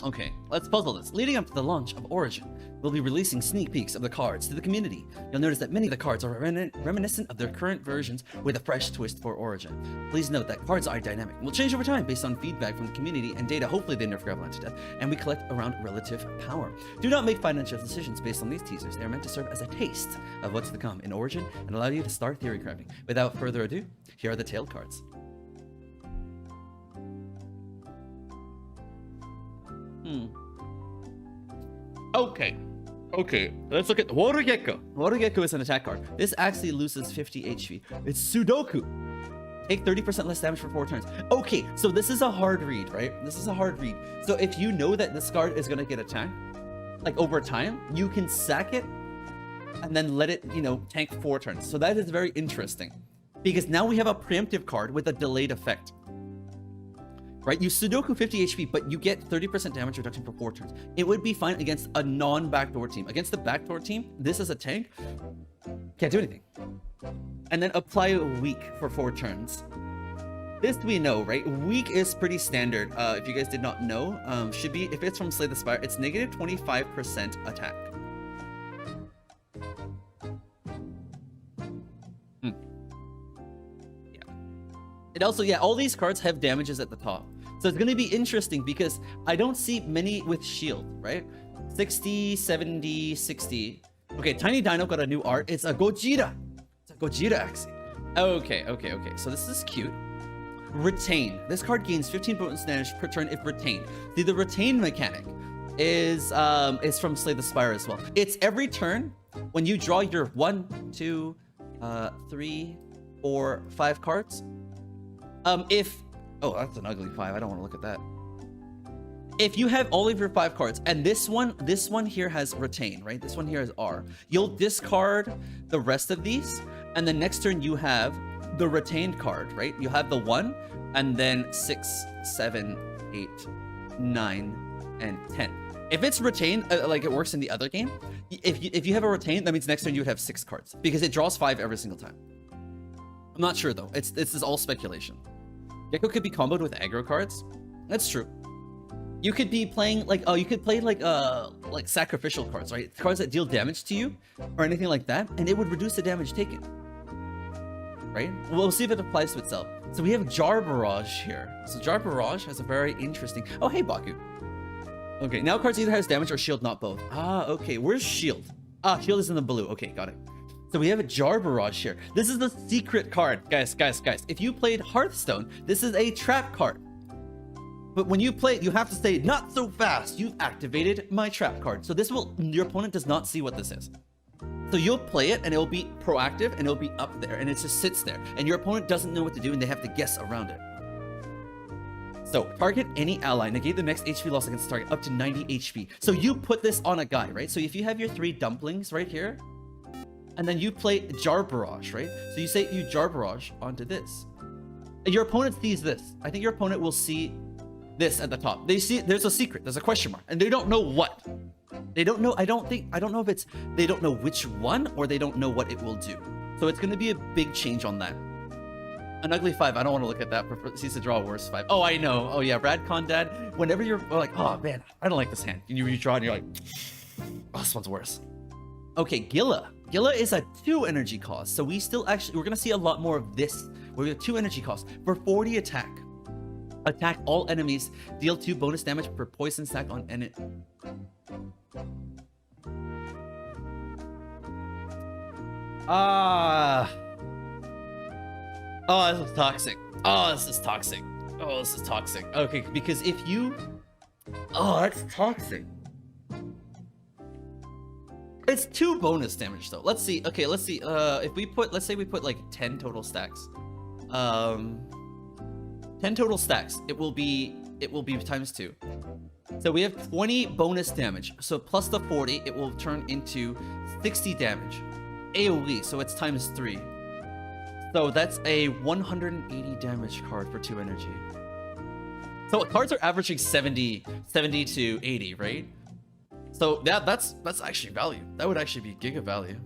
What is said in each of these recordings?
Okay, let's puzzle this. Leading up to the launch of Origin, we'll be releasing sneak peeks of the cards to the community. You'll notice that many of the cards are reminiscent of their current versions with a fresh twist for Origin. Please note that cards are dynamic and will change over time based on feedback from the community and data. Hopefully they nerf Graveline to death, and we collect around relative power. Do not make financial decisions based on these teasers. They are meant to serve as a taste of what's to come in Origin and allow you to start theory crafting. Without further ado, here are the tail cards. Okay, let's look at Water Gecko. Water Gecko is an attack card. This actually loses 50 HP. It's Sudoku. Take 30% less damage for 4 turns. Okay, so this is a hard read, right? This is a hard read. So if you know that this card is gonna get attacked, like over time, you can sack it and then let it, you know, tank 4 turns. So that is very interesting because now we have a preemptive card with a delayed effect. Right, you Sudoku 50 HP, but you get 30% damage reduction for 4 turns. It would be fine against a non-backdoor team. Against the backdoor team, this is a tank. Can't do anything. And then apply a weak for 4 turns. This we know, right? Weak is pretty standard. If you guys did not know, should be, if it's from Slay the Spire, it's negative 25% attack. It also, yeah, all these cards have damages at the top. So it's going to be interesting because I don't see many with shield, right? 60, 70, 60. Okay, Tiny Dino got a new art. It's a Gojira. It's a Gojira Axie. Okay. So this is cute. Retain. This card gains 15 bonus damage per turn if retained. The retain mechanic is from Slay the Spire as well. It's every turn when you draw your 1, 2, 3, 4, 5 cards. Oh, that's an ugly 5. I don't want to look at that. If you have all of your 5 cards, and this one here has retain, right? This one here is R. You'll discard the rest of these, and the next turn you have the retained card, right? You have the 1, and then 6, 7, 8, 9, and 10. If it's retained, like it works in the other game, if you have a retain, that means next turn you would have 6 cards, because it draws 5 every single time. I'm not sure though. This is all speculation. Gecko could be comboed with aggro cards. That's true. You could be playing like you could play like sacrificial cards, right? Cards that deal damage to you or anything like that, and it would reduce the damage taken. Right? We'll see if it applies to itself. So we have Jar Barrage here. So Jar Barrage has a very interesting. Oh, hey Baku. Okay, now cards either has damage or shield, not both. Ah, okay. Where's shield? Ah, shield is in the blue. Okay, got it. So we have a Jar Barrage here. This is the secret card, guys. If you played Hearthstone, this is a trap card. But when you play it, you have to say, not so fast. You've activated my trap card. So this will, your opponent does not see what this is. So you'll play it and it'll be proactive and it'll be up there and it just sits there. And your opponent doesn't know what to do and they have to guess around it. So target any ally, negate the next HP loss against the target up to 90 HP. So you put this on a guy, right? So if you have your 3 dumplings right here, and then you play Jar Barrage, right? So you say you Jar Barrage onto this. And your opponent sees this. I think your opponent will see this at the top. They see there's a secret, there's a question mark, and they don't know what. They don't know, I don't know if it's, they don't know which one or they don't know what it will do. So it's gonna be a big change on that. An ugly 5, I don't want to look at that. Sees to draw a worse 5. Oh, I know. Oh yeah, Radcon Dad. Whenever you're like, oh man, I don't like this hand. And you draw and you're like, oh, this one's worse. Okay, Gila. Gila is a 2 energy cost, so we're gonna see a lot more of this. We're gonna 2 energy costs for 40 attack. Attack all enemies. Deal 2 bonus damage per poison stack on enemy. Oh, this is toxic. Oh, this is toxic. Oh, this is toxic. Okay, because if you, oh, that's toxic. It's 2 bonus damage though. Let's see. Okay, let's see. If we put, let's say we put like 10 total stacks. 10 total stacks. It will be times 2. So we have 20 bonus damage. So plus the 40, it will turn into 60 damage. AoE, so it's times 3. So that's a 180 damage card for 2 energy. So cards are averaging 70 to 80, right? So that's actually value. That would actually be giga value.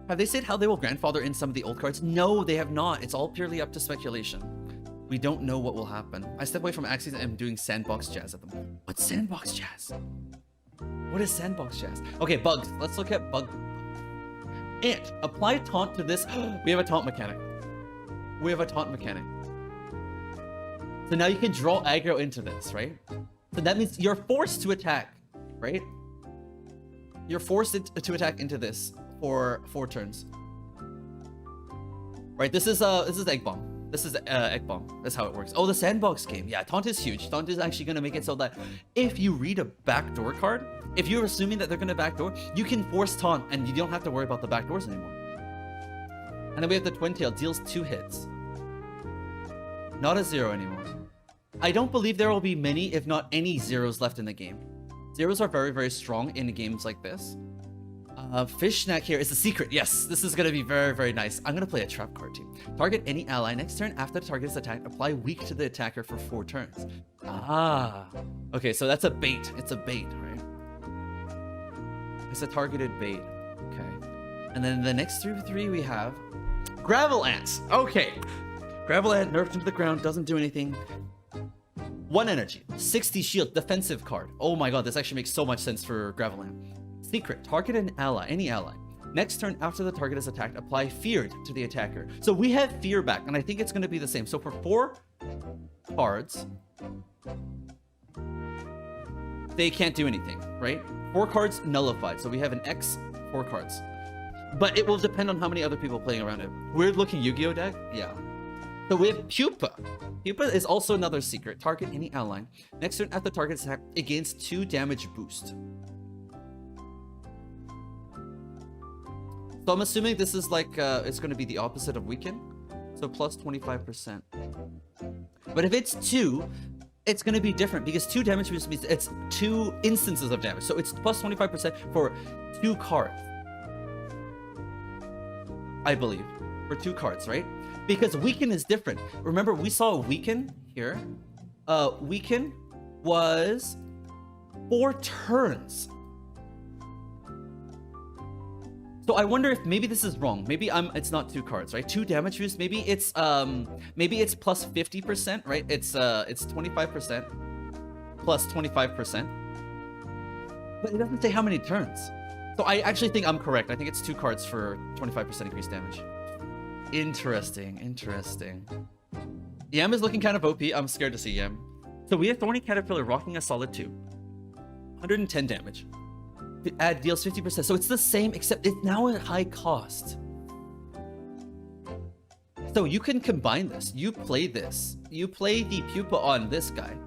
Have they said how they will grandfather in some of the old cards? No, they have not. It's all purely up to speculation. We don't know what will happen. I step away from Axies and I'm doing sandbox jazz at the moment. What's sandbox jazz? What is sandbox jazz? Okay, bugs. Let's look at bug. And apply taunt to this. We have a taunt mechanic. We have a taunt mechanic. So now you can draw aggro into this, right? So that means you're forced to attack, right? You're forced to attack into this for 4 turns. Right, this is egg bomb. This is egg bomb. That's how it works. Oh, the sandbox game. Yeah, taunt is huge. Taunt is actually gonna make it so that if you read a backdoor card, if you're assuming that they're gonna backdoor, you can force taunt and you don't have to worry about the backdoors anymore. And then we have the twin tail, deals 2 hits. Not a 0 anymore. I don't believe there will be many, if not any, zeros left in the game. Zeros are very, very strong in games like this. Fish snack here is a secret. Yes, this is going to be very, very nice. I'm going to play a trap card team. Target any ally next turn. After the target is attacked, apply weak to the attacker for 4 turns. Ah. Okay, so that's a bait. It's a bait, right? It's a targeted bait. Okay. And then the next 3 we have Gravel Ants. Okay. Gravel Ant nerfed into the ground. Doesn't do anything. 1 energy. 60 shield. Defensive card. Oh my god, this actually makes so much sense for Gravel Ant. Secret, target an ally, any ally. Next turn after the target is attacked, apply feared to the attacker. So we have fear back, and I think it's going to be the same. So for 4 cards, they can't do anything, right? 4 cards nullified. So we have an X, 4 cards. But it will depend on how many other people playing around it. Weird looking Yu-Gi-Oh deck? Yeah. So we have Pupa. Pupa is also another secret. Target any ally. Next turn after the target is attacked, it gains 2 damage boost. So I'm assuming this is like, it's going to be the opposite of weaken. So plus 25%. But if it's 2, it's going to be different because 2 damage means it's 2 instances of damage. So it's plus 25% for 2 cards. I believe. For 2 cards, right? Because weaken is different. Remember, we saw weaken here. Weaken was 4 turns. So I wonder if maybe this is wrong. Maybe it's not 2 cards, right? 2 damage boost. Maybe it's plus 50%, right? It's 25% plus 25%. But it doesn't say how many turns. So I actually think I'm correct. I think it's 2 cards for 25% increased damage. Interesting, interesting. Yam is looking kind of OP. I'm scared to see Yam. So we have Thorny Caterpillar rocking a solid 2. 110 damage. Add deals 50%. So it's the same, except it's now at high cost. So you can combine this. You play this. You play the Pupa on this guy.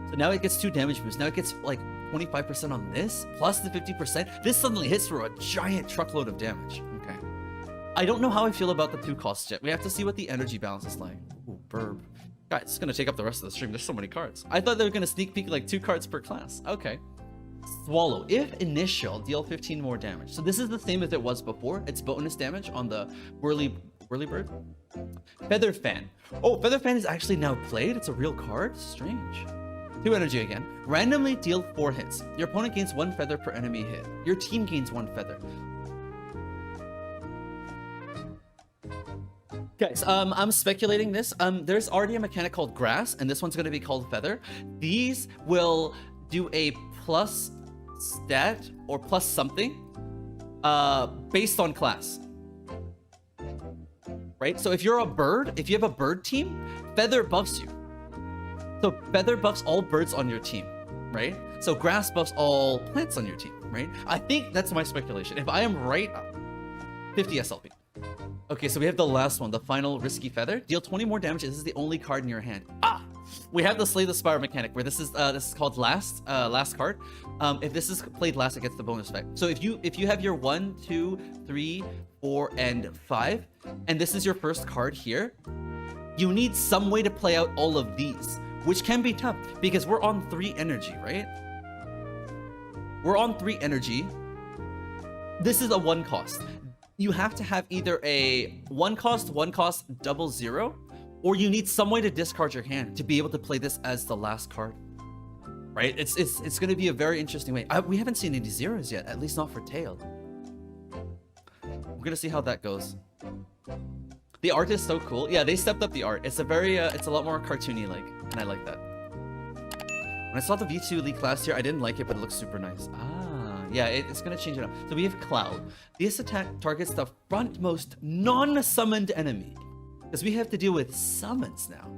So now it gets 2 damage boosts. Now it gets like 25% on this, plus the 50%. This suddenly hits for a giant truckload of damage. Okay. I don't know how I feel about the 2 costs yet. We have to see what the energy balance is like. Ooh, burb. Guys, it's gonna take up the rest of the stream. There's so many cards. I thought they were gonna sneak peek like 2 cards per class. Okay. Swallow. If initial, deal 15 more damage. So this is the same as it was before. It's bonus damage on the whirly bird. Feather Fan. Oh, Feather Fan is actually now played. It's a real card. Strange. 2 energy again. Randomly deal 4 hits. Your opponent gains 1 feather per enemy hit. Your team gains 1 feather. Guys, I'm speculating this. There's already a mechanic called Grass, and this one's going to be called Feather. These will do a plus stat or plus something based on class. Right? So if you're a bird, if you have a bird team, Feather buffs you. So Feather buffs all birds on your team, right? So Grass buffs all plants on your team, right? I think that's my speculation. If I am right, 50 SLP. Okay, so we have the last one, the final Risky Feather. Deal 20 more damage. This is the only card in your hand. Ah! We have the Slay the Spire mechanic, where this is called last card. If this is played last, it gets the bonus effect. So if you have your 1, 2, 3, 4, and 5, and this is your first card here, you need some way to play out all of these, which can be tough because we're on 3 energy, right? We're on 3 energy. This is a 1 cost. You have to have either a 1 cost, 0, or you need some way to discard your hand to be able to play this as the last card. Right? It's going to be a very interesting way. We haven't seen any zeros yet, at least not for Tail. We're going to see how that goes. The art is so cool. Yeah, they stepped up the art. It's a very, it's a lot more cartoony like, and I like that. When I saw the V2 leak last year, I didn't like it, but it looks super nice. Ah, yeah, it's gonna change it up. So we have Cloud. This attack targets the frontmost non-summoned enemy. Because we have to deal with summons now.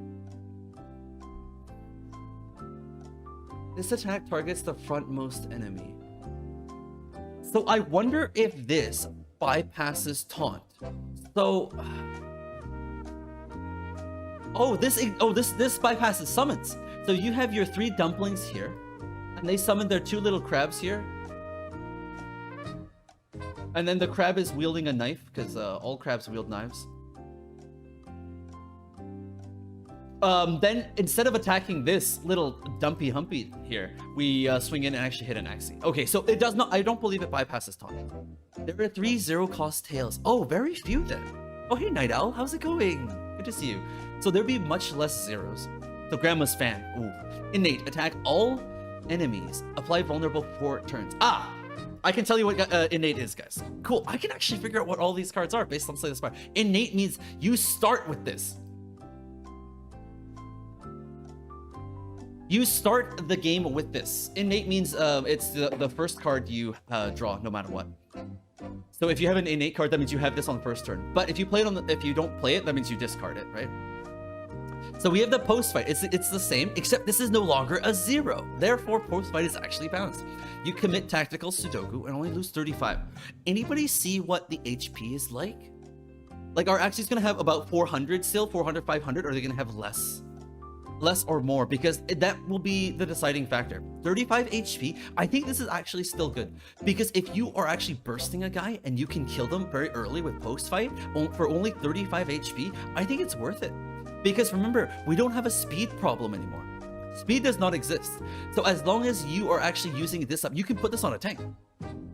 This attack targets the frontmost enemy. So I wonder if this bypasses taunt. So this bypasses summons. So you have your 3 dumplings here, and they summon their 2 little crabs here. And then the crab is wielding a knife, because all crabs wield knives. Then instead of attacking this little dumpy humpy here, we swing in and actually hit an Axie. Okay, so it does not, I don't believe it bypasses taunt. There are 3 0-cost tails. Oh, very few then. Oh, hey Night Owl, how's it going? Good to see you. So there'd be much less zeros. So Grandma's fan. Ooh. Innate. Attack all enemies. Apply vulnerable for turns. Ah! I can tell you what innate is, guys. Cool. I can actually figure out what all these cards are based on Slay the Spire. Innate means you start with this. You start the game with this. Innate means it's the first card you draw, no matter what. So if you have an innate card, that means you have this on the first turn. But if you play it on if you don't play it, that means you discard it, right? So we have the post fight. It's the same, except this is no longer a 0. Therefore, post fight is actually balanced. You commit tactical Sudoku and only lose 35. Anybody see what the HP is like? Like, are Axie's gonna have about 400 still, 400, 500, or are they gonna have less? Less or more, because that will be the deciding factor. 35 HP, I think this is actually still good, because if you are actually bursting a guy and you can kill them very early with post fight for only 35 HP, I think it's worth it. Because remember, we don't have a speed problem anymore. Speed does not exist. So as long as you are actually using this up, you can put this on a tank,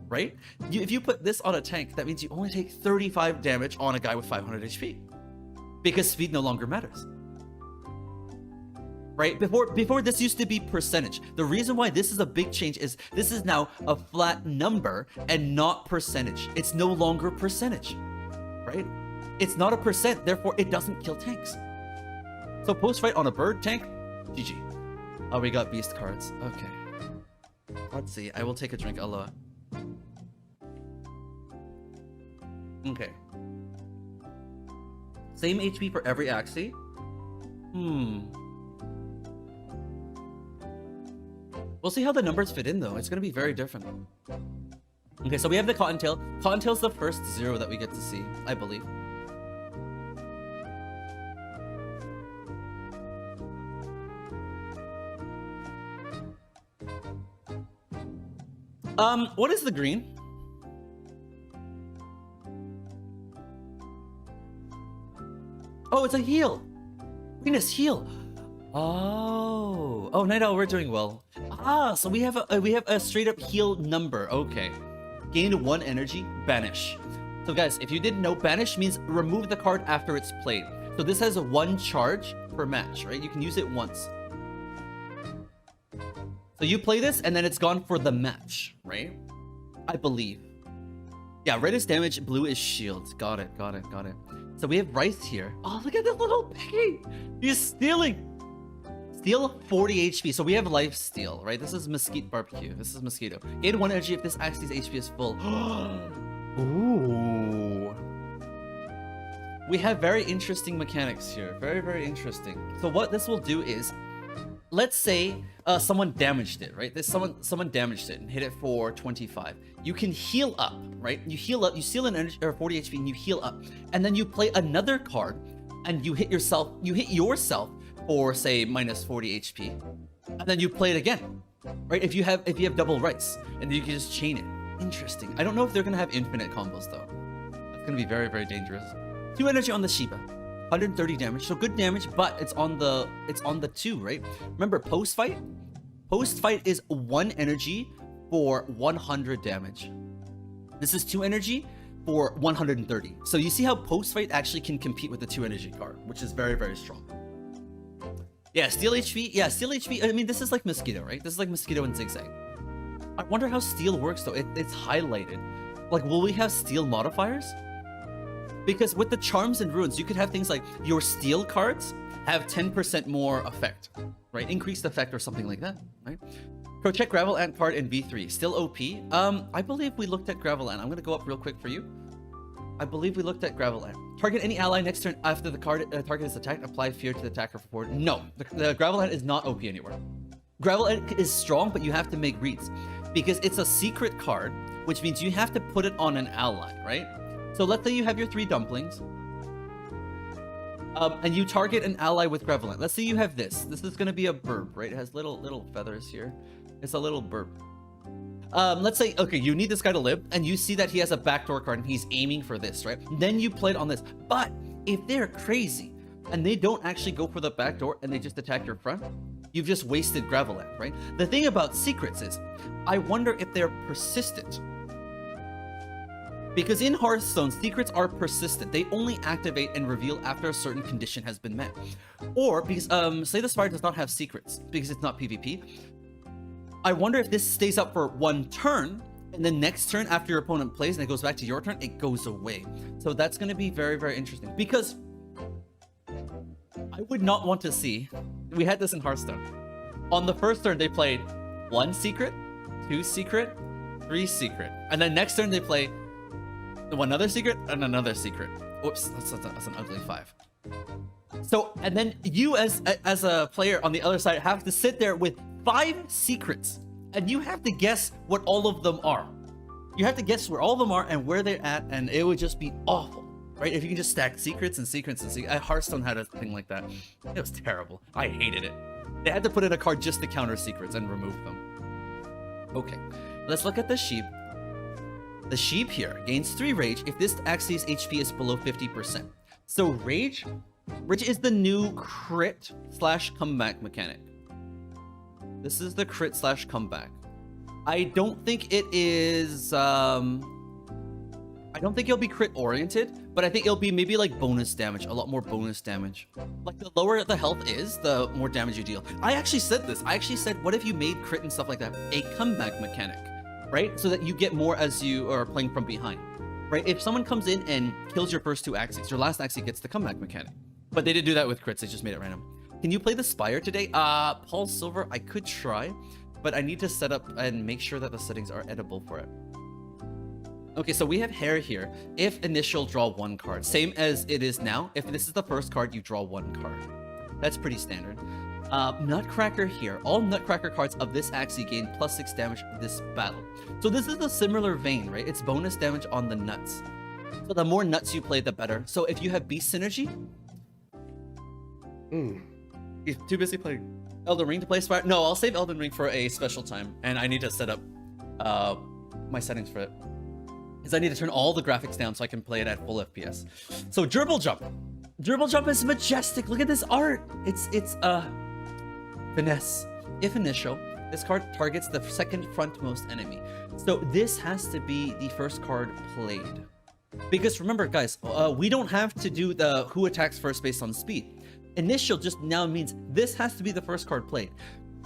right? If you put this on a tank, that means you only take 35 damage on a guy with 500 HP, because speed no longer matters. Right? Before this used to be percentage. The reason why this is a big change is this is now a flat number and not percentage. It's no longer percentage, right? It's not a percent, therefore it doesn't kill tanks. So post fight on a bird tank, GG. Oh, we got beast cards. Okay. Let's see. I will take a drink. Aloha. Okay. Same HP for every Axie. We'll see how the numbers fit in, though. It's going to be very different. Okay, so we have the Cottontail. Cottontail's the first 0 that we get to see, I believe. What is the green? Oh, it's a heal. Green is heal. Oh, Night Owl, we're doing well. Ah, so we have a straight up heal number. Okay, gain 1 energy, banish. So guys, if you didn't know, banish means remove the card after it's played. So this has a 1 charge per match, right? You can use it once. So you play this and then it's gone for the match, right? I believe. Yeah, red is damage, blue is shield. Got it. So we have Rice here. Oh, look at this little piggy. He's stealing. Steal 40 HP. So we have life steal, right? This is Mesquite Barbecue. This is Mosquito. Gain 1 energy if this Axie's HP is full. Ooh. We have very interesting mechanics here. Very, very interesting. So what this will do is, let's say someone damaged it, right? Someone damaged it and hit it for 25. You can heal up, right? You heal up, you steal an energy or 40 HP and you heal up. And then you play another card and you hit yourself for say minus 40 HP. And then you play it again, right? If you have double rice, and you can just chain it. Interesting. I don't know if they're gonna have infinite combos though. That's gonna be very, very dangerous. 2 energy on the Shiba. 130 damage, so good damage, but it's on the 2, right? Remember, post fight is 1 energy for 100 damage. This is 2 energy for 130. So you see how post fight actually can compete with the 2 energy card, which is very, very strong. Yeah, steal HP. Yeah, steal HP. I mean, this is like Mosquito, right? This is like Mosquito and Zigzag. I wonder how steal works though. It's highlighted. Like, will we have steal modifiers? Because with the charms and runes, you could have things like your steel cards have 10% more effect, right? Increased effect or something like that, right? Check Gravel Ant card in V3. Still OP. I believe we looked at Gravel Ant. I'm going to go up real quick for you. I believe we looked at Gravel Ant. Target any ally next turn after the card target is attacked. Apply fear to the attacker for forward. No, the Gravel Ant is not OP anywhere. Gravel Ant is strong, but you have to make reads. Because it's a secret card, which means you have to put it on an ally, right? So let's say you have your 3 dumplings. And you target an ally with Gravel Ant. Let's say you have this. This is going to be a burb, right? It has little feathers here. It's a little burb. Let's say, okay, you need this guy to live, and you see that he has a backdoor card, and he's aiming for this, right? Then you play it on this. But if they're crazy, and they don't actually go for the backdoor, and they just attack your front, you've just wasted Gravel Ant, right? The thing about secrets is, I wonder if they're persistent. Because in Hearthstone, secrets are persistent. They only activate and reveal after a certain condition has been met. Or, because, Slay the Spire does not have secrets, because it's not PvP. I wonder if this stays up for 1 turn, and then next turn after your opponent plays and it goes back to your turn, it goes away. So that's going to be very, very interesting. Because I would not want to see, we had this in Hearthstone. On the first turn, they played 1 secret, 2 secret, 3 secret. And then next turn, they play another secret and another secret. Whoops, that's an ugly 5. So, and then you as a player on the other side have to sit there with 5 secrets, and you have to guess what all of them are. You have to guess where all of them are and where they're at, and it would just be awful, right? If you can just stack secrets and secrets and secrets. Hearthstone had a thing like that. It was terrible. I hated it. They had to put in a card just to counter secrets and remove them. Okay, let's look at the sheep. The sheep here gains 3 rage if this Axie's HP is below 50%. So rage is the new crit / comeback mechanic. This is the crit / comeback. I don't think it is, I don't think it'll be crit oriented, but I think it'll be maybe like bonus damage, a lot more bonus damage. Like the lower the health is, the more damage you deal. I actually said this. I actually said, what if you made crit and stuff like that a comeback mechanic, right? So that you get more as you are playing from behind, right? If someone comes in and kills your first 2 Axies, your last Axie gets the comeback mechanic. But they didn't do that with crits, they just made it random. Can you play the Spire today? Paul Silver, I could try, but I need to set up and make sure that the settings are edible for it. Okay, so we have Hair here. If initial, draw 1 card. Same as it is now. If this is the first card, you draw 1 card. That's pretty standard. Nutcracker here. All Nutcracker cards of this Axie gain +6 damage this battle. So this is a similar vein, right? It's bonus damage on the nuts. So the more nuts you play, the better. So if you have Beast Synergy... He's too busy playing Elden Ring to play Spire. No, I'll save Elden Ring for a special time, and I need to set up my settings for it. Because I need to turn all the graphics down so I can play it at full FPS. So Gerbil Jump. Gerbil Jump is majestic. Look at this art. It's finesse. If initial, this card targets the second frontmost enemy. So this has to be the first card played. Because remember, guys, we don't have to do the who attacks first based on speed. Initial just now means this has to be the first card played.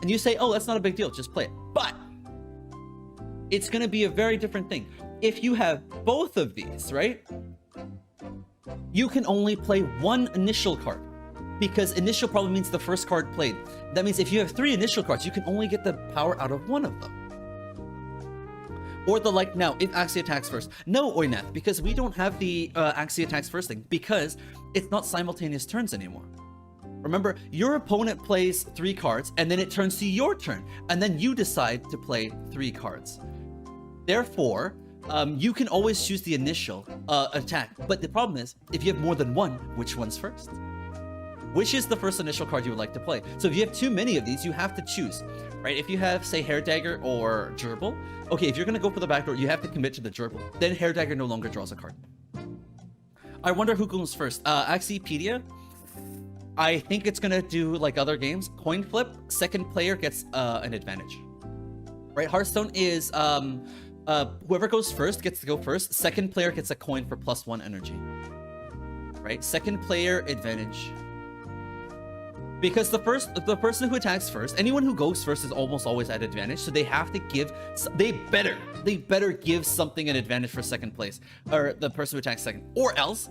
And you say, oh, that's not a big deal, just play it. But it's going to be a very different thing. If you have both of these, right? You can only play 1 initial card. Because initial probably means the first card played. That means if you have 3 initial cards, you can only get the power out of 1 of them. Or the like now, if Axie attacks first. No, Oynath, because we don't have the Axie attacks first thing. Because it's not simultaneous turns anymore. Remember, your opponent plays 3 cards, and then it turns to your turn, and then you decide to play 3 cards. Therefore, you can always choose the initial attack, but the problem is, if you have more than 1, which one's first? Which is the first initial card you would like to play? So if you have too many of these, you have to choose, right? If you have, say, Hair Dagger or Gerbil, okay, if you're gonna go for the backdoor, you have to commit to the Gerbil. Then Hair Dagger no longer draws a card. I wonder who goes first. Axiepedia? I think it's gonna do like other games. Coin flip, second player gets an advantage. Right? Hearthstone is whoever goes first gets to go first. Second player gets a coin for +1 energy. Right? Second player advantage. Because the person who attacks first, anyone who goes first is almost always at advantage. So they have to give, they better give something an advantage for second place, or the person who attacks second, or else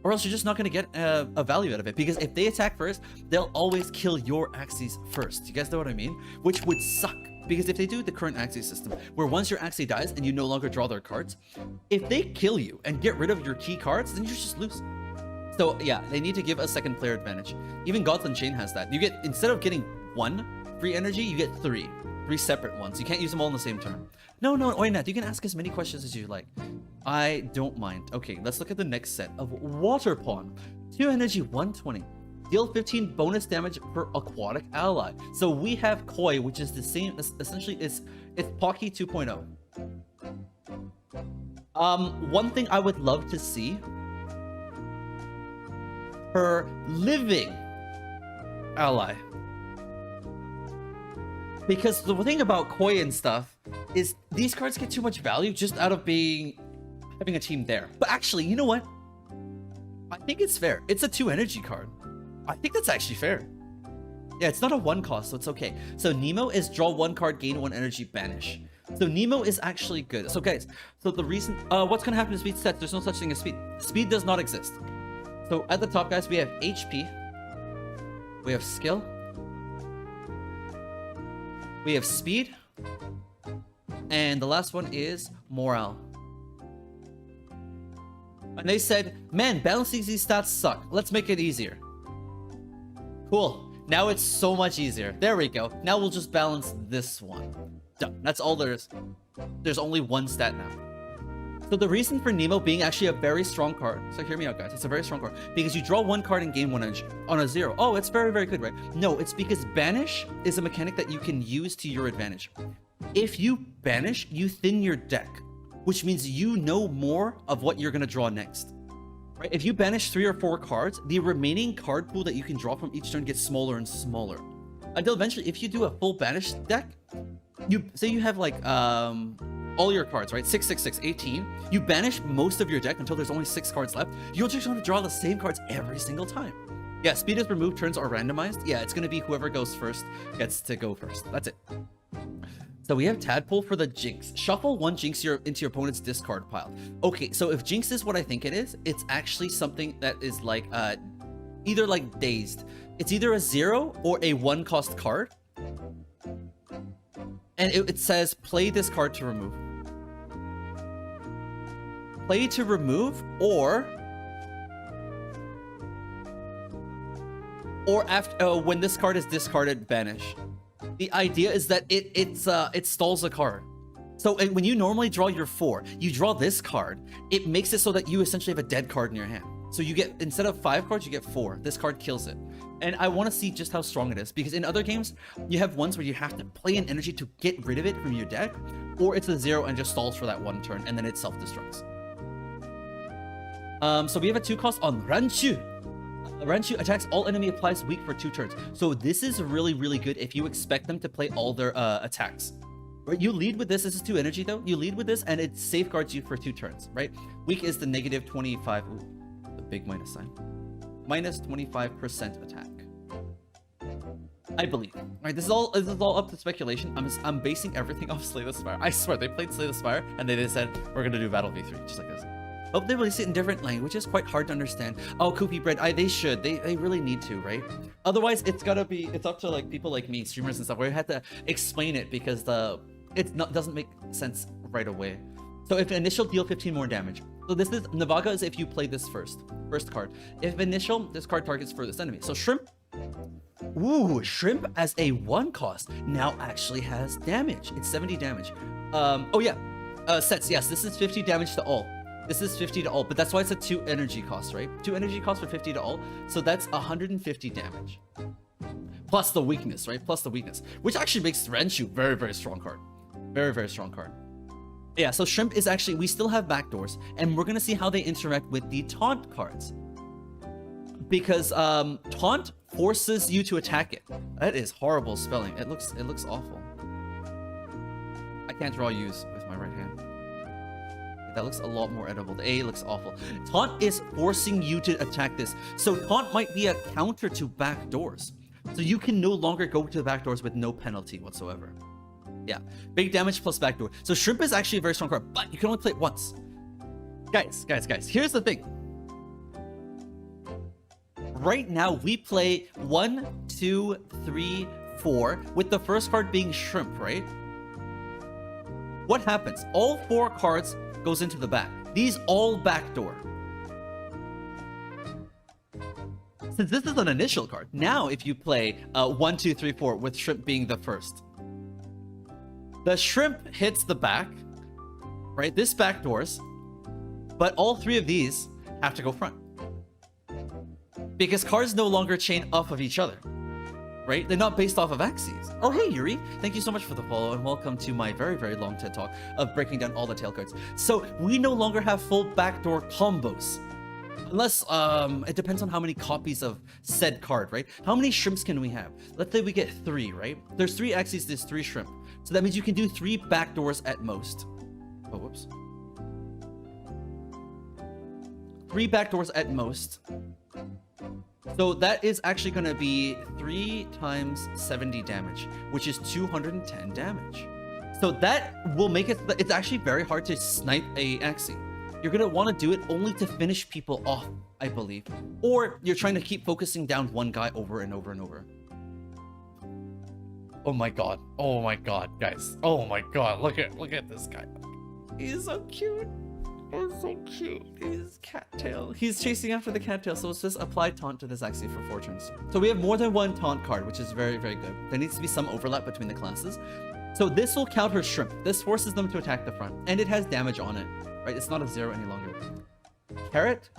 or else you're just not going to get a value out of it. Because if they attack first, they'll always kill your Axies first. You guys know what I mean? Which would suck. Because if they do the current Axie system, where once your Axie dies and you no longer draw their cards, if they kill you and get rid of your key cards, then you just lose. So yeah, they need to give a second player advantage. Even Gods Unchained has that. You get, instead of getting 1 free energy, you get 3 separate ones. You can't use them all in the same turn. No, why not? You can ask as many questions as you like. I don't mind. Okay, let's look at the next set of Water Pawn. 2 energy, 120. Deal 15 bonus damage per aquatic ally. So we have Koi, which is the same, essentially it's Pocky 2.0. One thing I would love to see, her living ally. Because the thing about Koi and stuff is these cards get too much value just out of having a team there. But actually, you know what? I think it's fair. It's a 2 energy card. I think that's actually fair. Yeah, it's not a 1 cost, so it's okay. So Nemo is draw 1 card, gain 1 energy, banish. So Nemo is actually good. So guys, so the reason, what's gonna happen to speed stats? There's no such thing as speed. Speed does not exist. So at the top, guys, we have HP, we have skill, we have speed, and the last one is morale. And they said, man, balancing these stats suck. Let's make it easier. Cool. Now it's so much easier. There we go. Now we'll just balance this one. Done. That's all there is. There's only 1 stat now. So the reason for Nemo being actually a very strong card, so hear me out, guys, it's a very strong card, because you draw 1 card and gain 1 energy on a 0. Oh, it's very, very good, right? No, it's because banish is a mechanic that you can use to your advantage. If you banish, you thin your deck, which means you know more of what you're going to draw next. Right? If you banish 3 or 4 cards, the remaining card pool that you can draw from each turn gets smaller and smaller. Until eventually, if you do a full banish deck, say you have like all your cards, right? 6, 6, 6, 18. You banish most of your deck until there's only 6 cards left. You'll just want to draw the same cards every single time. Yeah, speed is removed, turns are randomized. Yeah, it's going to be whoever goes first gets to go first. That's it. So we have Tadpole for the Jinx. Shuffle 1 Jinx into your opponent's discard pile. Okay, so if Jinx is what I think it is, it's actually something that is like either like Dazed. It's either a 0 or a 1 cost card. And it says play this card to remove. Play to remove, or after when this card is discarded, banish. The idea is that it stalls a card. So when you normally draw your 4, you draw this card. It makes it so that you essentially have a dead card in your hand. So you get, instead of 5 cards, you get 4. This card kills it. And I want to see just how strong it is, because in other games, you have ones where you have to play an energy to get rid of it from your deck, or it's a 0 and just stalls for that 1 turn, and then it self-destructs. So we have a 2 cost on Ranchu. Ranchu attacks all enemy applies weak for 2 turns. So this is really, really good if you expect them to play all their attacks. Right, you lead with this. This is 2 energy though. You lead with this and it safeguards you for 2 turns, right? Weak is the negative 25. Ooh, the big minus sign. Minus 25% attack. I believe. All right, this is all up to speculation. I'm basing everything off Slay the Spire. I swear, they played Slay the Spire and they said, we're gonna do Battle V3, just like this. Hope they release it in different languages. Quite hard to understand. Oh, Koopy Bread. They should. They really need to, right? Otherwise, it's up to like people like me, streamers and stuff, where you have to explain it because doesn't make sense right away. So if initial, deal 15 more damage. So this is Navaga is if you play this first card. If initial, this card targets furthest enemy. So Shrimp. Ooh, Shrimp as a 1 cost now actually has damage. It's 70 damage. Oh yeah. Sets. Yes, this is 50 damage to all. This is 50 to all, but that's why it's a 2 energy cost, right? 2 energy cost for 50 to all, so that's 150 damage. Plus the weakness, right? Plus the weakness, which actually makes Ranchu very, very strong card. Very, very strong card. Yeah, so Shrimp is actually, we still have backdoors, and we're gonna see how they interact with the Taunt cards. Because Taunt forces you to attack it. That is horrible spelling. It looks awful. I can't draw U's with my right hand. That looks a lot more edible. The A looks awful. Taunt is forcing you to attack this. So Taunt might be a counter to backdoors. So you can no longer go to the backdoors with no penalty whatsoever. Yeah, big damage plus backdoor. So Shrimp is actually a very strong card, but you can only play it once. Guys, here's the thing. right now we play 1, 2, 3, 4, with the first card being Shrimp, right? What happens? All 4 cards goes into the back. These all backdoor. Since this is an initial card, now if you play 1, 2, 3, 4 with Shrimp being the first, the Shrimp hits the back, right? This backdoors, but all 3 of these have to go front. Because cards no longer chain off of each other, right? They're not based off of Axies. Oh, hey, Yuri. Thank you so much for the follow, and welcome to my very, very long TED Talk of breaking down all the tail cards. So we no longer have full backdoor combos. Unless, it depends on how many copies of said card, right? How many Shrimps can we have? Let's say we get 3, right? There's 3 Axies, there's 3 Shrimp. So that means you can do 3 backdoors at most. Oh, whoops. 3 backdoors at most. So that is actually going to be 3 times 70 damage, which is 210 damage. So that will make it, it's actually very hard to snipe a Axie. You're going to want to do it only to finish people off, I believe. Or you're trying to keep focusing down one guy over and over and over. Oh my god. Oh my god, guys. Oh my god. Look at this guy. He's so cute. He's so cute. He's cattail. He's chasing after the cattail, so let's just apply taunt to this Axie for 4 turns. So we have more than 1 taunt card, which is very, very good. There needs to be some overlap between the classes. So this will counter Shrimp. This forces them to attack the front, and it has damage on it, right? It's not a 0 any longer. Carrot.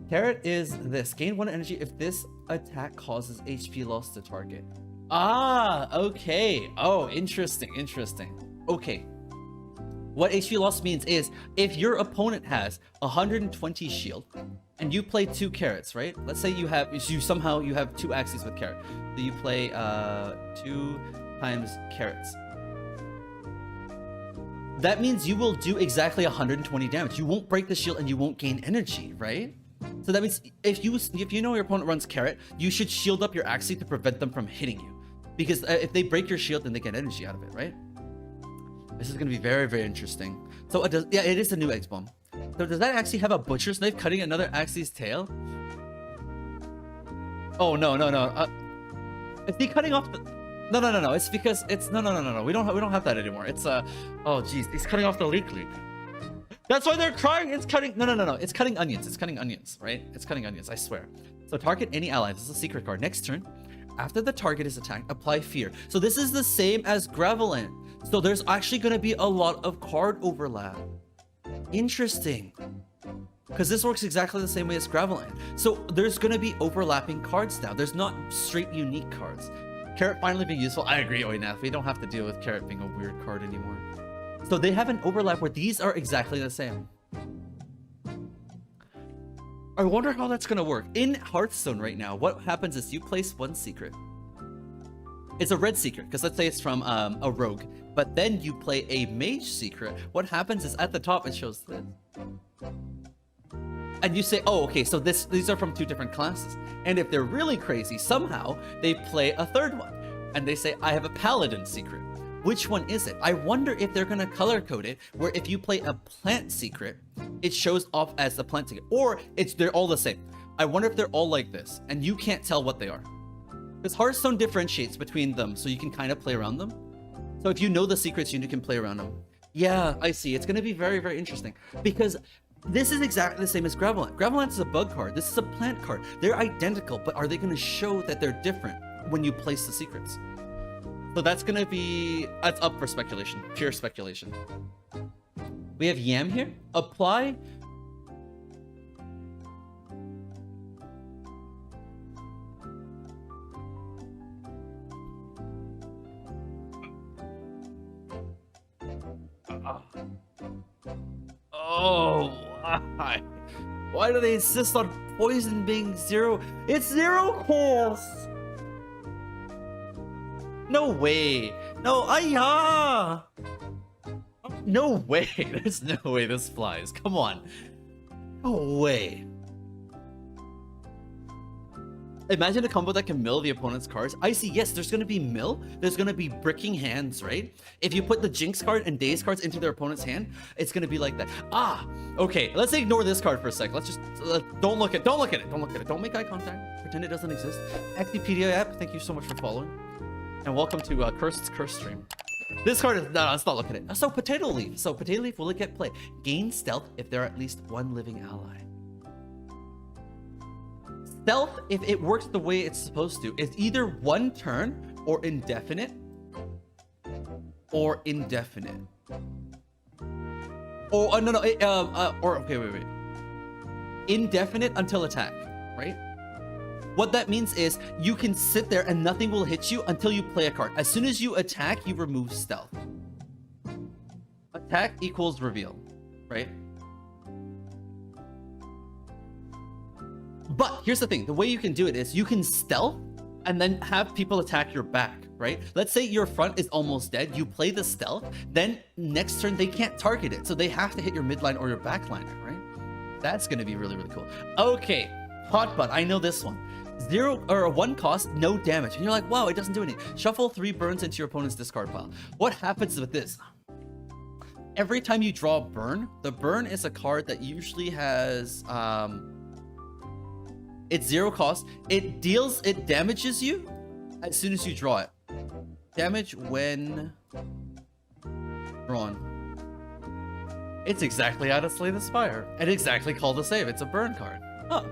Carrot is this. Gain 1 energy if this attack causes HP loss to target. Ah, okay. Oh, interesting, interesting. Okay. What HP loss means is if your opponent has 120 shield and you play 2 carrots, right? Let's say you have somehow you have 2 Axies with carrot. So you play 2 times carrots. That means you will do exactly 120 damage. You won't break the shield and you won't gain energy, right? So that means if you know your opponent runs carrot, you should shield up your Axie to prevent them from hitting you. Because if they break your shield, then they get energy out of it, right? This is going to be very, very interesting. So yeah, it is a new X bomb. So does that actually have a butcher's knife cutting another Axie's tail? Oh no. Is he cutting off the? No. It's because it's no. We don't have that anymore. It's oh jeez, he's cutting off the leek. That's why they're crying. It's cutting. No. It's cutting onions. It's cutting onions, right? It's cutting onions. I swear. So target any ally. This is a secret card. Next turn, after the target is attacked, apply fear. So this is the same as Graveland. So there's actually going to be a lot of card overlap. Interesting. Because this works exactly the same way as Graveland. So there's going to be overlapping cards now. There's not straight unique cards. Carrot finally being useful. I agree, Oinath. We don't have to deal with Carrot being a weird card anymore. So they have an overlap where these are exactly the same. I wonder how that's going to work. In Hearthstone right now, what happens is you place 1 secret. It's a red secret, because let's say it's from a rogue. But then you play a mage secret. What happens is at the top it shows this. And you say, oh, okay, so these are from 2 different classes. And if they're really crazy, somehow they play a 3rd one. And they say, I have a paladin secret. Which one is it? I wonder if they're going to color code it, where if you play a plant secret, it shows off as the plant secret. Or they're all the same. I wonder if they're all like this, and you can't tell what they are. Because Hearthstone differentiates between them, so you can kind of play around them. So if you know the secrets, you can play around them. Yeah, I see. It's going to be very, very interesting. Because this is exactly the same as Graveland. Graveland is a bug card. This is a plant card. They're identical, but are they going to show that they're different when you place the secrets? So that's going to be... That's up for speculation. Pure speculation. We have Yam here. Apply... Oh, why? Why do they insist on poison being 0? It's 0 cost! No way! No, ayah! No way! There's no way this flies. Come on. No way. Imagine a combo that can mill the opponent's cards. I see, yes, there's going to be mill. There's going to be bricking hands, right? If you put the Jinx card and Daze cards into their opponent's hand, it's going to be like that. Ah, okay. Let's ignore this card for a sec. Let's just, don't look at it. Don't look at it. Don't look at it. Don't make eye contact. Pretend it doesn't exist. Axiepedia app, thank you so much for following. And welcome to Cursed's Curse stream. This card is, no, let's not look at it. So Potato Leaf. So Potato Leaf will get play. Gain stealth if there are at least one living ally. Stealth, if it works the way it's supposed to, is either 1 turn or indefinite. Or indefinite. Or, okay, wait. Indefinite until attack, right? What that means is you can sit there and nothing will hit you until you play a card. As soon as you attack, you remove stealth. Attack equals reveal, right? But here's the thing, the way you can do it is you can stealth and then have people attack your back, right? Let's say your front is almost dead, you play the stealth, then next turn they can't target it, so they have to hit your midline or your backliner, right? That's gonna be really, really cool. Okay, Hot Butt, I know this one. 0 or 1 cost, no damage. And you're like, wow, it doesn't do anything. Shuffle 3 burns into your opponent's discard pile. What happens with this? Every time you draw a burn, the burn is a card that usually has it's 0 cost. It damages you as soon as you draw it. Damage when drawn. It's exactly how to slay the Spire. And exactly call the save. It's a burn card. Huh.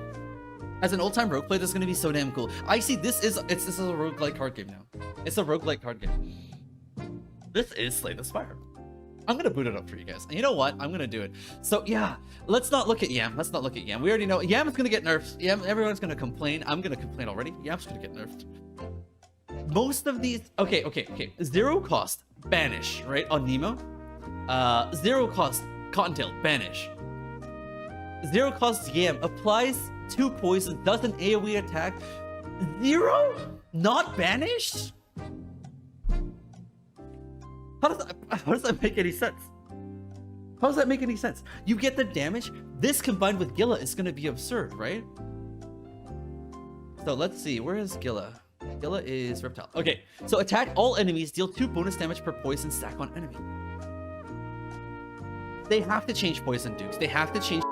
As an old-time rogueplay, this is gonna be so damn cool. I see this is a roguelike card game now. It's a roguelike card game. This is Slay the Spire. I'm gonna boot it up for you guys. And you know what? I'm gonna do it. So yeah, let's not look at Yam. Let's not look at Yam. We already know Yam is gonna get nerfed. Yam, everyone's gonna complain. I'm gonna complain already. Yam's gonna get nerfed. Most of these, okay. 0 cost, banish, right? On Nemo. 0 cost, Cottontail, banish. 0 cost Yam applies 2 poison, does an AoE attack. 0? Not banished? How does that make any sense? How does that make any sense? You get the damage. This combined with Gila is going to be absurd, right? So let's see. Where is Gila? Gila is Reptile. Okay, so attack all enemies. Deal 2 bonus damage per poison stack on enemy. They have to change Poison Dukes. They have to change...